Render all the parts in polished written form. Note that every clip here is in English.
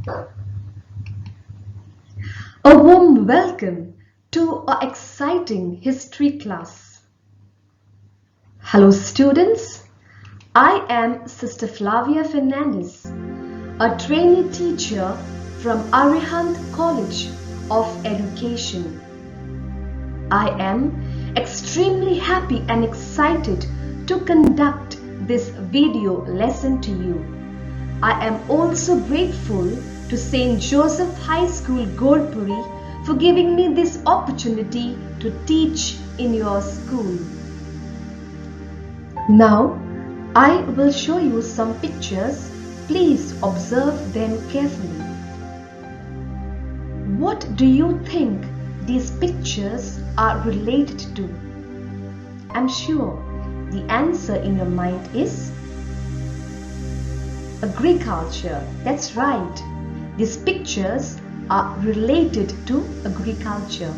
A warm welcome to our exciting history class. Hello students, I am Sister Flavia Fernandes, a trainee teacher from Arihant College of Education. I am extremely happy and excited to conduct this video lesson to you. I am also grateful to St. Joseph High School, Goldpuri for giving me this opportunity to teach in your school. Now, I will show you some pictures. Please observe them carefully. What do you think these pictures are related to? I'm sure the answer in your mind is agriculture. That's right. These pictures are related to agriculture.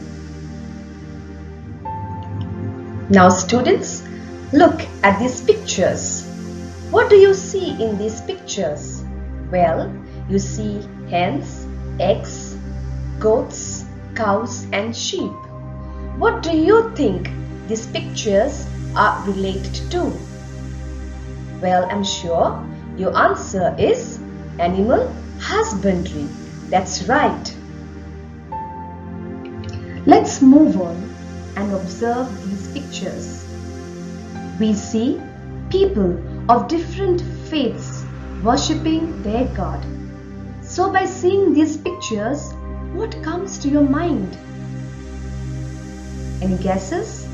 Now students, look at these pictures. What do you see in these pictures? Well, you see hens, eggs, goats, cows and sheep. What do you think these pictures are related to? Well, I'm sure your answer is animal husbandry. That's right. Let's move on and observe these pictures. We see people of different faiths worshipping their God. So by seeing these pictures, what comes to your mind? Any guesses?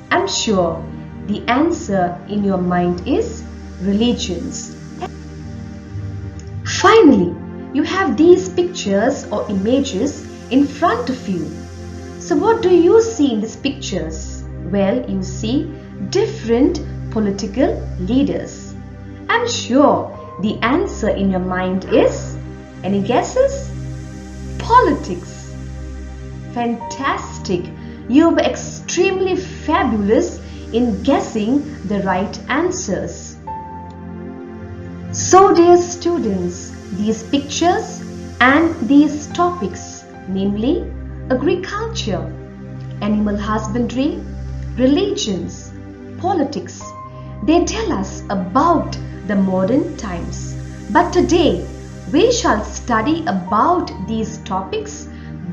I'm sure the answer in your mind is religions. Finally, you have these pictures or images in front of you. So what do you see in these pictures? Well, you see different political leaders. I'm sure the answer in your mind is, any guesses? Politics. Fantastic! You were extremely fabulous in guessing the right answers. So dear students, these pictures and these topics, namely agriculture, animal husbandry, religions, politics, they tell us about the modern times. But today, we shall study about these topics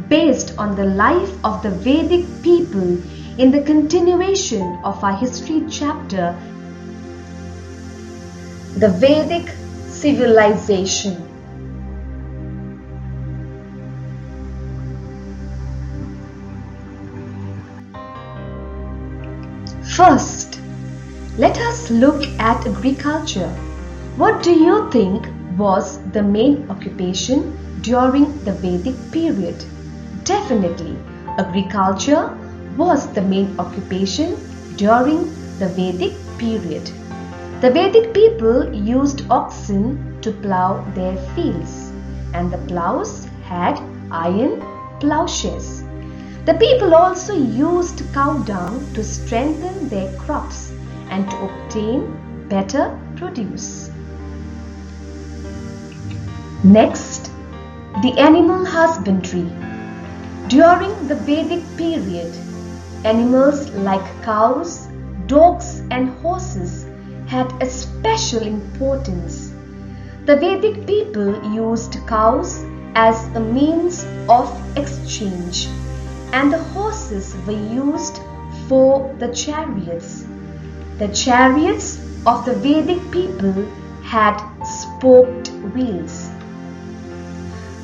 based on the life of the Vedic people in the continuation of our history chapter, the Vedic Civilization. First, let us look at agriculture. What do you think was the main occupation during the Vedic period? Definitely, agriculture was the main occupation during the Vedic period. The Vedic people used oxen to plow their fields, and the plows had iron plowshares. The people also used cow dung to strengthen their crops and to obtain better produce. Next, the animal husbandry. During the Vedic period, animals like cows, dogs and horses had a special importance. The Vedic people used cows as a means of exchange, and the horses were used for the chariots. The chariots of the Vedic people had spoked wheels.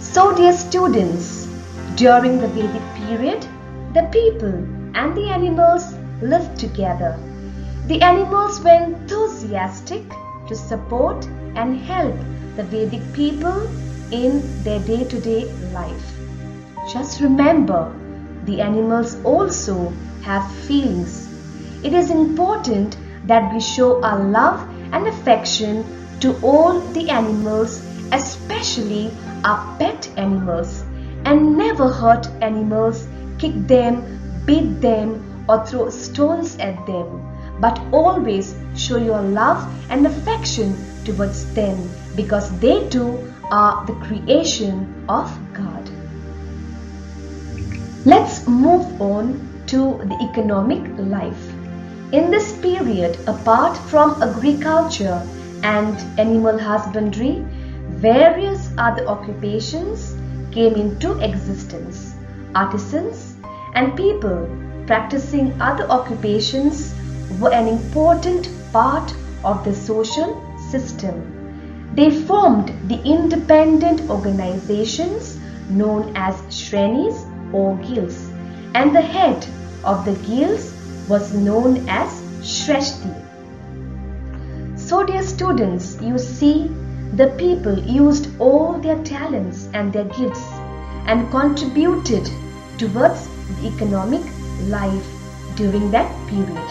So dear students, during the Vedic period, the people and the animals lived together. The animals were enthusiastic to support and help the Vedic people in their day-to-day life. Just remember, the animals also have feelings. It is important that we show our love and affection to all the animals, especially our pet animals, and never hurt animals, kick them, beat them or throw stones at them, but always show your love and affection towards them, because they too are the creation of God. Let's move on to the economic life. In this period, apart from agriculture and animal husbandry, various other occupations came into existence. Artisans and people practicing other occupations were an important part of the social system. They formed the independent organizations known as shrenis or guilds, and the head of the guilds was known as Shreshti. So dear students, you see, the people used all their talents and their gifts and contributed towards the economic life during that period.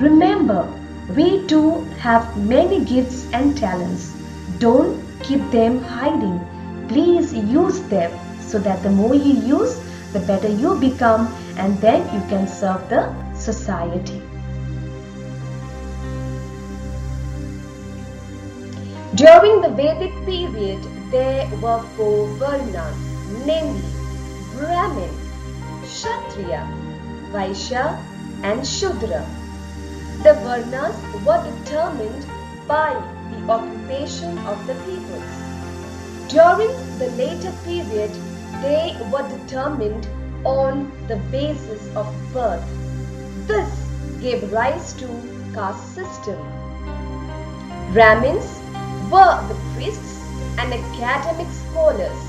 Remember, we too have many gifts and talents. Don't keep them hiding. Please use them so that the more you use, the better you become, and then you can serve the society. During the Vedic period, there were 4 Varnas, namely Brahmin, Kshatriya, Vaishya and Shudra. The Varnas were determined by the occupation of the peoples. During the later period, they were determined on the basis of birth. This gave rise to caste system. Brahmins were the priests and academic scholars.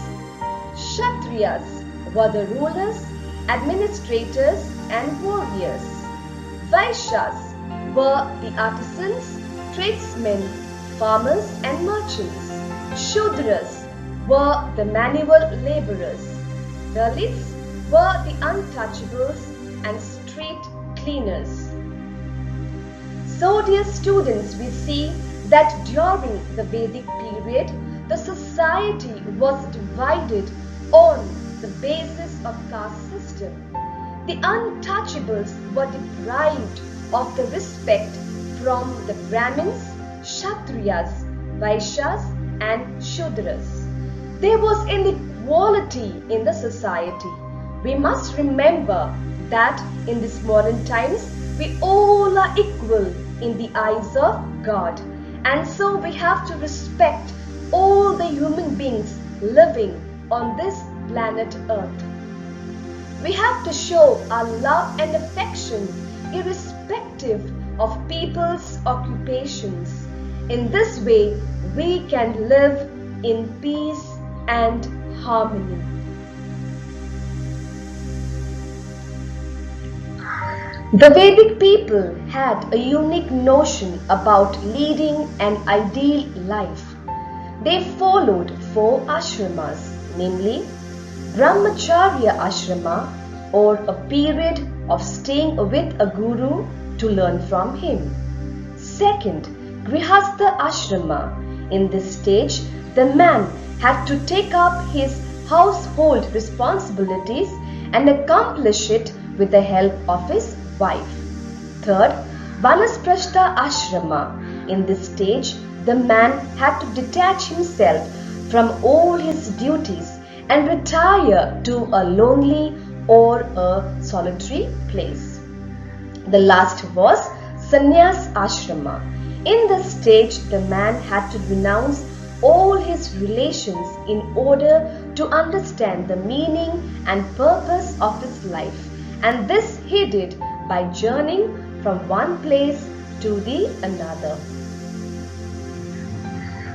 Kshatriyas were the rulers, administrators and warriors. Vaishyas were the artisans, tradesmen, farmers and merchants. Shudras were the manual laborers. Dalits were the untouchables and street cleaners. So dear students, we see that during the Vedic period, the society was divided on the basis of caste system. The untouchables were deprived of the respect from the Brahmins, Kshatriyas, Vaishyas and Shudras. There was inequality in the society. We must remember that in these modern times, we all are equal in the eyes of God. And so we have to respect all the human beings living on this planet Earth. We have to show our love and affection irrespective of people's occupations. In this way, we can live in peace and harmony. The Vedic people had a unique notion about leading an ideal life. They followed 4 ashramas, namely Brahmacharya ashrama, or a period of staying with a guru to learn from him. Second, Grihastha ashrama. In this stage, the man had to take up his household responsibilities and accomplish it with the help of his wife. Third, Vanasprastha ashrama. In this stage, the man had to detach himself from all his duties and retire to a lonely or a solitary place. The last was Sannyas ashrama. In this stage, the man had to renounce all his relations in order to understand the meaning and purpose of his life, and this he did by journeying from one place to the another.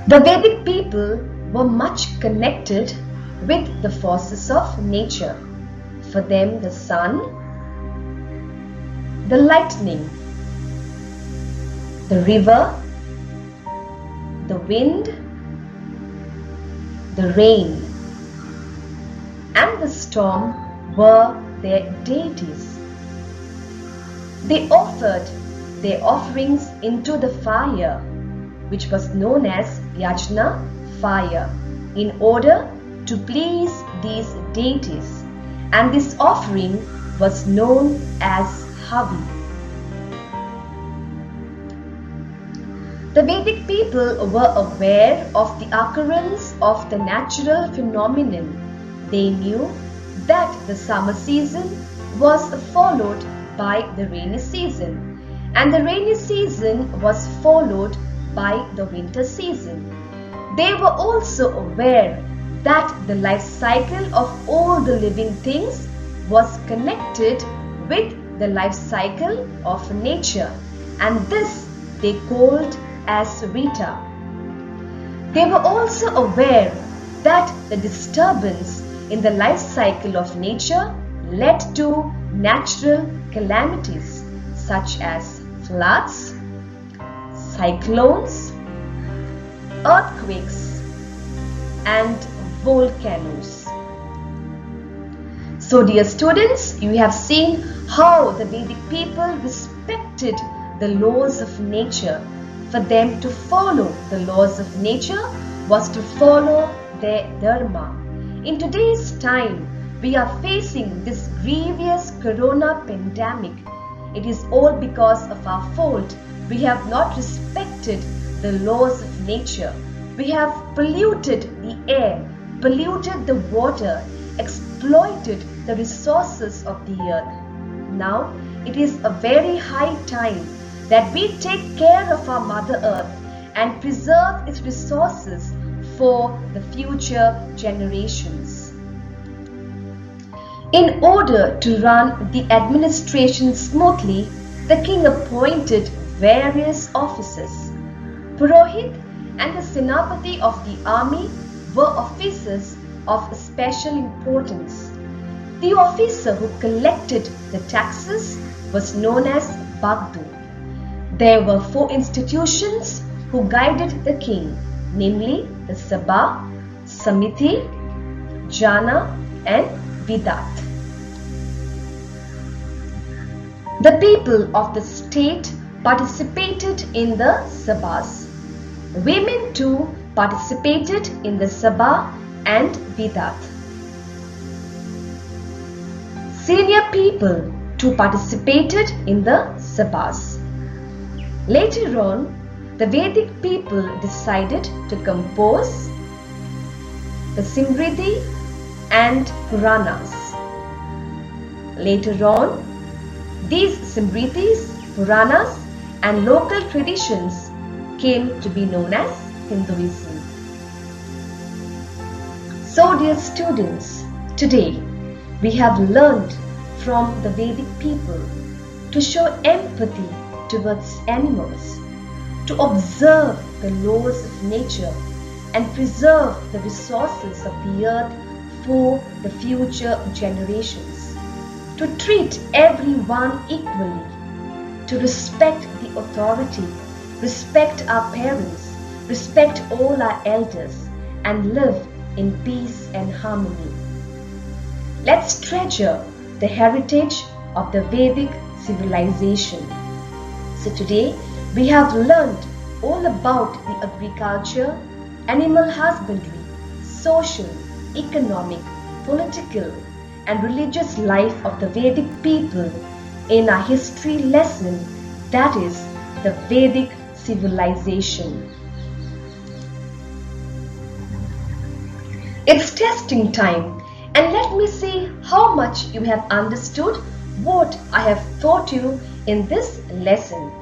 The Vedic people were much connected with the forces of nature. For them, the sun, the lightning, the river, the wind, the rain, and the storm were their deities. They offered their offerings into the fire, which was known as Yajna, fire, in order to please these deities, and this offering was known as Havi. The Vedic people were aware of the occurrence of the natural phenomenon. They knew that the summer season was followed by the rainy season, and the rainy season was followed by the winter season. They were also aware that the life cycle of all the living things was connected with the life cycle of nature, and this they called as Vita. They were also aware that the disturbance in the life cycle of nature led to natural calamities such as floods, cyclones, earthquakes, and volcanoes. So dear students, you have seen how the Vedic people respected the laws of nature. For them to follow the laws of nature was to follow their dharma. In today's time, we are facing this grievous corona pandemic. It is all because of our fault. We have not respected the laws of nature. We have polluted the air, polluted the water, exploited the resources of the earth. Now, it is a very high time that we take care of our Mother Earth and preserve its resources for the future generations. In order to run the administration smoothly, the king appointed various officers. Purohit and the Senapati of the army were officers of special importance. The officer who collected the taxes was known as Bagdu. There were 4 institutions who guided the king, namely the Sabha, Samiti, Jana, and Vidat. The people of the state participated in the Sabhas. Women too participated in the Sabha and Vidat. Senior people too participated in the Sabhas. Later on, the Vedic people decided to compose the Simriti and Puranas. Later on, these Simritis, Puranas, and local traditions came to be known as Hinduism. So dear students, today we have learned from the Vedic people to show empathy towards animals, to observe the laws of nature and preserve the resources of the earth for the future generations, to treat everyone equally, to respect the authority, respect our parents, respect all our elders, and live in peace and harmony. Let's treasure the heritage of the Vedic civilization. So today we have learned all about the agriculture, animal husbandry, social, economic, political, and religious life of the Vedic people in our history lesson, that is the Vedic civilization. It's testing time, and let me see how much you have understood what I have taught you in this lesson.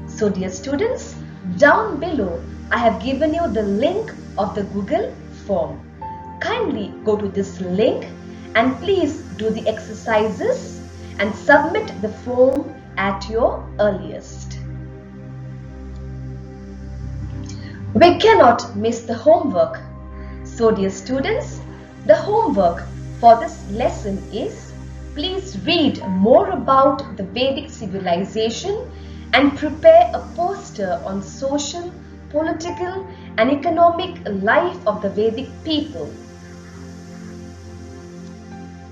So dear students, down below I have given you the link of the Google form. Kindly go to this link and please do the exercises and submit the form at your earliest. We cannot miss the homework. So dear students, the homework for this lesson is, please read more about the Vedic civilization and prepare a poster on social, political and economic life of the Vedic people.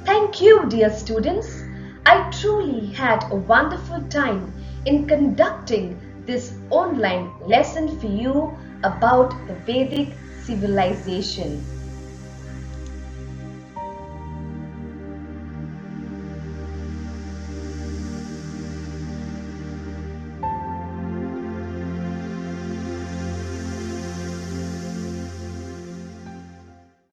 Thank you dear students. I truly had a wonderful time in conducting this online lesson for you about the Vedic civilization.